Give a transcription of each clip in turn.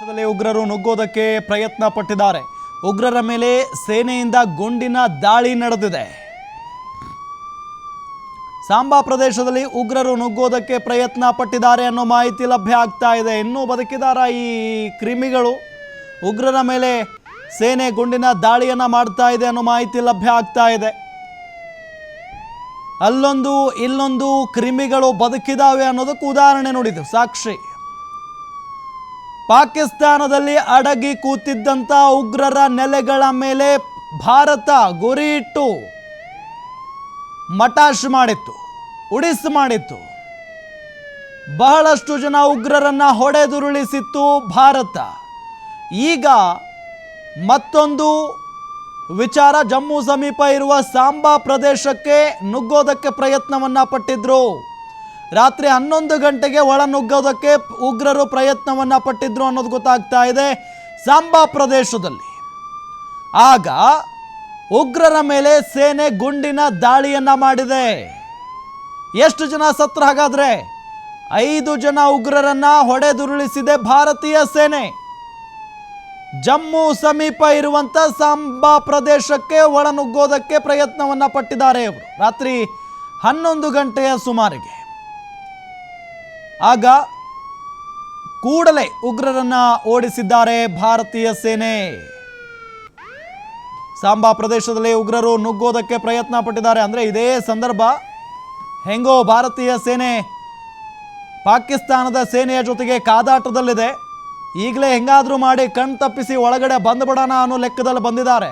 ದೇಶದಲ್ಲಿ ಉಗ್ರರು ನುಗ್ಗೋದಕ್ಕೆ ಪ್ರಯತ್ನ ಪಟ್ಟಿದ್ದಾರೆ. ಉಗ್ರರ ಮೇಲೆ ಸೇನೆಯಿಂದ ಗುಂಡಿನ ದಾಳಿ ನಡೆದಿದೆ. ಸಾಂಬಾ ಪ್ರದೇಶದಲ್ಲಿ ಉಗ್ರರು ನುಗ್ಗೋದಕ್ಕೆ ಪ್ರಯತ್ನ ಪಟ್ಟಿದ್ದಾರೆ ಅನ್ನೋ ಮಾಹಿತಿ ಲಭ್ಯ ಆಗ್ತಾ ಇದೆ. ಇನ್ನೂ ಬದುಕಿದಾರ ಈ ಕ್ರಿಮಿಗಳು? ಉಗ್ರರ ಮೇಲೆ ಸೇನೆ ಗುಂಡಿನ ದಾಳಿಯನ್ನ ಮಾಡ್ತಾ ಇದೆ ಅನ್ನೋ ಮಾಹಿತಿ ಲಭ್ಯ ಆಗ್ತಾ ಇದೆ. ಅಲ್ಲೊಂದು ಇಲ್ಲೊಂದು ಕ್ರಿಮಿಗಳು ಬದುಕಿದಾವೆ ಅನ್ನೋದಕ್ಕೆ ಉದಾಹರಣೆ ನೋಡಿದ್ದು ಸಾಕ್ಷಿ. ಪಾಕಿಸ್ತಾನದಲ್ಲಿ ಅಡಗಿ ಕೂತಿದ್ದಂಥ ಉಗ್ರರ ನೆಲೆಗಳ ಮೇಲೆ ಭಾರತ ಗುರಿ ಇಟ್ಟು ಮಟಾಶ್ ಮಾಡಿತ್ತು, ಉಡಿಸು ಮಾಡಿತ್ತು. ಬಹಳಷ್ಟು ಜನ ಉಗ್ರರನ್ನ ಹೊಡೆದುರುಳಿಸಿತ್ತು ಭಾರತ. ಈಗ ಮತ್ತೊಂದು ವಿಚಾರ, ಜಮ್ಮು ಸಮೀಪ ಇರುವ ಸಾಂಬಾ ಪ್ರದೇಶಕ್ಕೆ ನುಗ್ಗೋದಕ್ಕೆ ಪ್ರಯತ್ನವನ್ನ ಪಟ್ಟಿದ್ರು. ರಾತ್ರಿ 11 ಗಂಟೆಗೆ ಒಳ ನುಗ್ಗೋದಕ್ಕೆ ಉಗ್ರರು ಪ್ರಯತ್ನವನ್ನ ಪಟ್ಟಿದ್ರು ಅನ್ನೋದು ಗೊತ್ತಾಗ್ತಾ ಇದೆ ಸಾಂಬಾ ಪ್ರದೇಶದಲ್ಲಿ. ಆಗ ಉಗ್ರರ ಮೇಲೆ ಸೇನೆ ಗುಂಡಿನ ದಾಳಿಯನ್ನ ಮಾಡಿದೆ. ಎಷ್ಟು ಜನ ಸತ್ರ? ಹಾಗಾದ್ರೆ 5 ಜನ ಉಗ್ರರನ್ನ ಹೊಡೆದುರುಳಿಸಿದೆ ಭಾರತೀಯ ಸೇನೆ. ಜಮ್ಮು ಸಮೀಪ ಇರುವಂತ ಸಾಂಬಾ ಪ್ರದೇಶಕ್ಕೆ ಒಳ ನುಗ್ಗೋದಕ್ಕೆ ಪ್ರಯತ್ನವನ್ನ ಪಟ್ಟಿದ್ದಾರೆ ಇವರು ರಾತ್ರಿ 11 ಗಂಟೆಯ ಸುಮಾರಿಗೆ. ಆಗ ಕೂಡಲೇ ಉಗ್ರರನ್ನ ಓಡಿಸಿದ್ದಾರೆ ಭಾರತೀಯ ಸೇನೆ. ಸಾಂಬಾ ಪ್ರದೇಶದಲ್ಲಿ ಉಗ್ರರು ನುಗ್ಗೋದಕ್ಕೆ ಪ್ರಯತ್ನ ಪಟ್ಟಿದ್ದಾರೆ. ಅಂದರೆ ಇದೇ ಸಂದರ್ಭ ಹೆಂಗೋ ಭಾರತೀಯ ಸೇನೆ ಪಾಕಿಸ್ತಾನದ ಸೇನೆಯ ಜೊತೆಗೆ ಕಾದಾಟದಲ್ಲಿದೆ. ಈಗಲೇ ಹೆಂಗಾದರೂ ಮಾಡಿ ಕಣ್ ತಪ್ಪಿಸಿ ಒಳಗಡೆ ಬಂದುಬಿಡೋಣ ಅನ್ನೋ ಲೆಕ್ಕದಲ್ಲಿ ಬಂದಿದ್ದಾರೆ.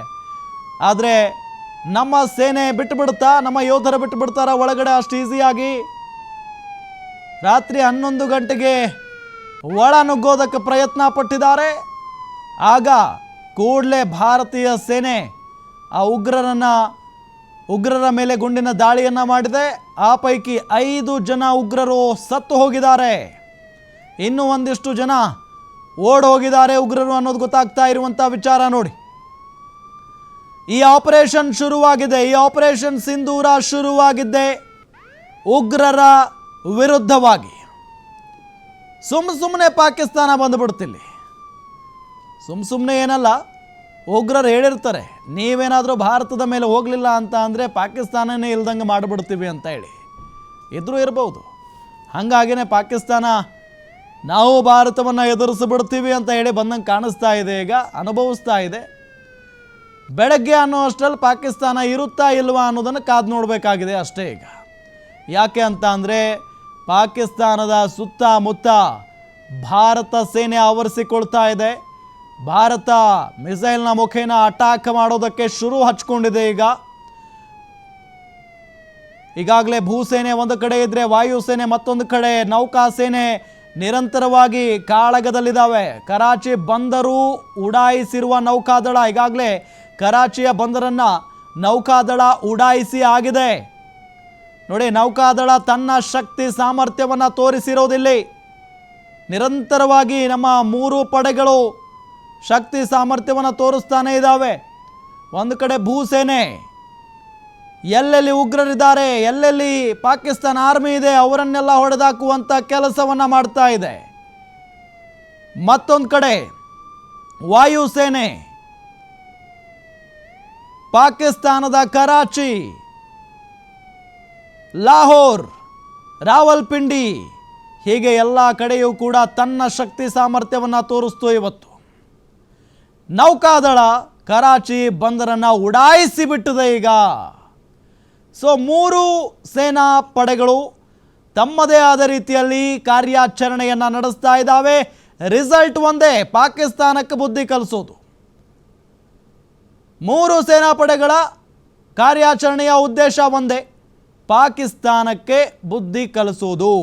ಆದರೆ ನಮ್ಮ ಸೇನೆ ಬಿಟ್ಟು ಬಿಡುತ್ತಾ, ನಮ್ಮ ಯೋಧರು ಬಿಟ್ಟು ಬಿಡ್ತಾರ ಒಳಗಡೆ ಅಷ್ಟು ಈಸಿಯಾಗಿ? ರಾತ್ರಿ 11 ಗಂಟೆಗೆ ಒಳ ನುಗ್ಗೋದಕ್ಕೆ ಪ್ರಯತ್ನ ಪಟ್ಟಿದ್ದಾರೆ. ಆಗ ಕೂಡಲೇ ಭಾರತೀಯ ಸೇನೆ ಆ ಉಗ್ರರ ಮೇಲೆ ಗುಂಡಿನ ದಾಳಿಯನ್ನು ಮಾಡಿದೆ. ಆ ಪೈಕಿ 5 ಜನ ಉಗ್ರರು ಸತ್ತು ಹೋಗಿದ್ದಾರೆ. ಇನ್ನೂ ಒಂದಿಷ್ಟು ಜನ ಓಡ್ ಹೋಗಿದ್ದಾರೆ ಉಗ್ರರು ಅನ್ನೋದು ಗೊತ್ತಾಗ್ತಾ ಇರುವಂಥ ವಿಚಾರ ನೋಡಿ. ಈ ಆಪರೇಷನ್ ಶುರುವಾಗಿದೆ. ಈ ಆಪರೇಷನ್ ಸಿಂಧೂರ ಶುರುವಾಗಿದ್ದೆ ಉಗ್ರರ ವಿರುದ್ಧವಾಗಿ. ಸುಮ್ಮನೆ ಪಾಕಿಸ್ತಾನ ಬಂದುಬಿಡ್ತಿಲ್ಲಿ. ಸುಮ್ಮನೆ ಏನಲ್ಲ, ಉಗ್ರರು ಹೇಳಿರ್ತಾರೆ ನೀವೇನಾದರೂ ಭಾರತದ ಮೇಲೆ ಹೋಗಲಿಲ್ಲ ಅಂತ ಅಂದರೆ ಪಾಕಿಸ್ತಾನನೇ ಇಲ್ದಂಗೆ ಮಾಡಿಬಿಡ್ತೀವಿ ಅಂತ ಹೇಳಿ. ಇದ್ರೂ ಇರ್ಬೋದು. ಹಾಗಾಗಿನೇ ಪಾಕಿಸ್ತಾನ ನಾವು ಭಾರತವನ್ನು ಎದುರಿಸಿಬಿಡ್ತೀವಿ ಅಂತ ಹೇಳಿ ಬಂದಂಗೆ ಕಾಣಿಸ್ತಾ ಇದೆ, ಈಗ ಅನುಭವಿಸ್ತಾ ಇದೆ. ಬೆಳಗ್ಗೆ ಅನ್ನೋ ಅಷ್ಟರಲ್ಲಿ ಪಾಕಿಸ್ತಾನ ಇರುತ್ತಾ ಇಲ್ವಾ ಅನ್ನೋದನ್ನು ಕಾದು ನೋಡಬೇಕಾಗಿದೆ ಅಷ್ಟೇ. ಈಗ ಯಾಕೆ ಅಂತ ಅಂದರೆ ಪಾಕಿಸ್ತಾನದ ಸುತ್ತಮುತ್ತ ಭಾರತ ಸೇನೆ ಆವರಿಸಿಕೊಳ್ತಾ ಇದೆ. ಭಾರತ ಮಿಸೈಲ್ನ ಮುಖೇನ ಅಟ್ಯಾಕ್ ಮಾಡೋದಕ್ಕೆ ಶುರು ಹಚ್ಕೊಂಡಿದೆ. ಈಗಾಗಲೇ ಭೂಸೇನೆ ಒಂದು ಕಡೆ ಇದ್ದರೆ ವಾಯುಸೇನೆ ಮತ್ತೊಂದು ಕಡೆ, ನೌಕಾ ಸೇನೆ ನಿರಂತರವಾಗಿ ಕಾಳಗದಲ್ಲಿದ್ದಾವೆ. ಕರಾಚಿ ಬಂದರು ಉಡಾಯಿಸಿರುವ ನೌಕಾದಳ ಈಗಾಗಲೇ ಕರಾಚಿಯ ಬಂದರನ್ನು ನೌಕಾದಳ ಉಡಾಯಿಸಿ ಆಗಿದೆ. ನೋಡಿ, ನೌಕಾದಳ ತನ್ನ ಶಕ್ತಿ ಸಾಮರ್ಥ್ಯವನ್ನು ತೋರಿಸಿರೋದಿಲ್ಲಿ. ನಿರಂತರವಾಗಿ ನಮ್ಮ 3 ಪಡೆಗಳು ಶಕ್ತಿ ಸಾಮರ್ಥ್ಯವನ್ನು ತೋರಿಸ್ತಾನೆ ಇದ್ದಾವೆ. ಒಂದು ಕಡೆ ಭೂಸೇನೆ ಎಲ್ಲೆಲ್ಲಿ ಉಗ್ರರಿದ್ದಾರೆ, ಎಲ್ಲೆಲ್ಲಿ ಪಾಕಿಸ್ತಾನ ಆರ್ಮಿ ಇದೆ ಅವರನ್ನೆಲ್ಲ ಹೊಡೆದಾಕುವಂಥ ಕೆಲಸವನ್ನು ಮಾಡ್ತಾ ಇದೆ. ಮತ್ತೊಂದು ಕಡೆ ವಾಯುಸೇನೆ ಪಾಕಿಸ್ತಾನದ ಕರಾಚಿ, ಲಾಹೋರ್, ರಾವಲ್ಪಿಂಡಿ ಹೀಗೆ ಎಲ್ಲ ಕಡೆಯೂ ಕೂಡ ತನ್ನ ಶಕ್ತಿ ಸಾಮರ್ಥ್ಯವನ್ನು ತೋರಿಸ್ತು. ಇವತ್ತು ನೌಕಾದಳ ಕರಾಚಿ ಬಂದರನ್ನು ಉಡಾಯಿಸಿ ಬಿಟ್ಟಿದೆ ಈಗ. ಸೊ 3 ಸೇನಾ ಪಡೆಗಳು ತಮ್ಮದೇ ಆದ ರೀತಿಯಲ್ಲಿ ಕಾರ್ಯಾಚರಣೆಯನ್ನು ನಡೆಸ್ತಾ ಇದ್ದಾವೆ. ರಿಸಲ್ಟ್ ಒಂದೇ, ಪಾಕಿಸ್ತಾನಕ್ಕೆ ಬುದ್ಧಿ ಕಲಿಸೋದು. 3 ಸೇನಾ ಪಡೆಗಳ ಕಾರ್ಯಾಚರಣೆಯ ಉದ್ದೇಶ ಒಂದೇ, ಪಾಕಿಸ್ತಾನಕ್ಕೆ ಬುದ್ಧಿ ಕಲಿಸೋದು.